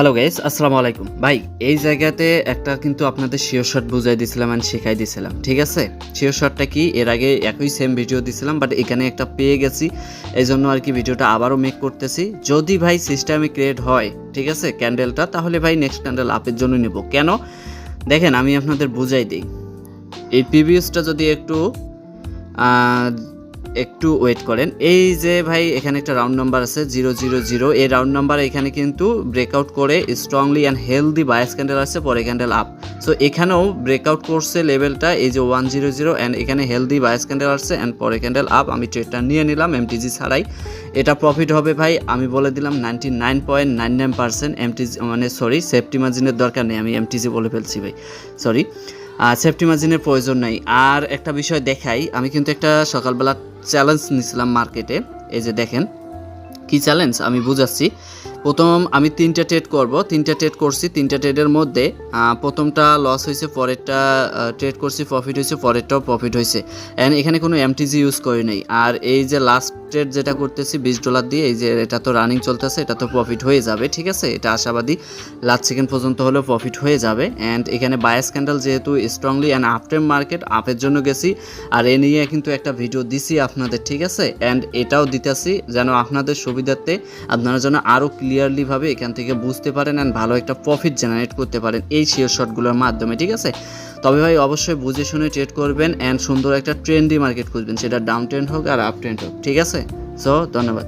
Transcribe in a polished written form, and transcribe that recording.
Hello guys, আসসালামু আলাইকুম। ভাই এই জায়গাতে একটা কিন্তু আপনাদের শিওর শট বুঝাই দিছিলাম এন্ড শেখাই দিছিলাম, ঠিক আছে? শিওর শটটা কি এর আগে একই সেম ভিডিও দিছিলাম, বাট এখানে একটা পেয়ে গেছি, এই জন্য আর কি ভিডিওটা আবারও মেক করতেছি। যদি ভাই সিস্টেমে ক্রিয়েট হয়, ঠিক আছে, ক্যান্ডেলটা, তাহলে ভাই নেক্সট ক্যান্ডেল আপের জন্য নেব। কেন দেখেন, আমি আপনাদের বুঝাই দিই। এই প্রিভিয়াসটা যদি একটু ওয়েট করেন। এই যে ভাই এখানে একটা রাউন্ড নাম্বার আছে 000, এই রাউন্ড নাম্বার এখানে কিন্তু ব্রেকআউট করে strongly and healthy bias candle আছে, পরে ক্যান্ডেল আপ। সো এখানেও ব্রেকআউট করছে লেভেলটা, এই যে 100 অ্যান্ড এখানে হেলদি বায়াস ক্যান্ডেল আসছে অ্যান্ড পরে ক্যান্ডেল আপ। আমি ট্রেডটা নিয়ে নিলাম এমটিজি ছাড়াই। এটা প্রফিট হবে ভাই, আমি বলে দিলাম 99.99%। এমটিজি মানে সরি, সেফটি মার্জিনের দরকার নেই, আমি এমটিজি বলে ফেলছি ভাই, সরি। সেফটি মার্জিনের প্রয়োজন নাই। আর একটা বিষয় দেখাই, আমি কিন্তু একটা সকালবেলা চ্যালেঞ্জ নিয়েছিলাম মার্কেটে। এই যে দেখেন কি চ্যালেঞ্জ আমি বুঝাচ্ছি। প্রথম আমি 3টা ট্রেড করব, 3টা ট্রেড করছি। 3টা ট্রেডের মধ্যে প্রথমটা লস হয়েছে, পরেরটা ট্রেড করছি প্রফিট হয়েছে, পরেরটাও প্রফিট হয়েছে। অ্যান্ড এখানে কোনো এমটিজি ইউজ করি নাই। আর এই যে লাস্ট ট্রেড যেটা করতেছি $20 দিয়ে, এই যে এটা তো রানিং চলতেছে, এটা তো প্রফিট হয়ে যাবে, ঠিক আছে? এটা আশাবাদী লাস্ট সেকেন্ড পর্যন্ত হলেও প্রফিট হয়ে যাবে। অ্যান্ড এখানে বায়াস ক্যান্ডেল যেহেতু স্ট্রংলি অ্যান্ড আফটার মার্কেট আপের জন্য গেছি, আর এ নিয়ে কিন্তু একটা ভিডিও দিছি আপনাদের, ঠিক আছে? অ্যান্ড এটাও দিতেছি যেন আপনাদের সুবিধার্থে আপনারা যেন আরও ক্লিয়ারলিভাবে এখান থেকে বুঝতে পারেন অ্যান্ড ভালো একটা প্রফিট জেনারেট করতে পারেন এই শেয়ার শটগুলোর মাধ্যমে, ঠিক আছে? তবে ভাই অবশ্যই বুঝে শুনে ট্রেড করবেন অ্যান্ড সুন্দর একটা ট্রেন্ডি মার্কেট খুঁজবেন, সেটা ডাউন ট্রেন্ড হোক আর আপ ট্রেন্ড হোক, ঠিক আছে? সো ধন্যবাদ।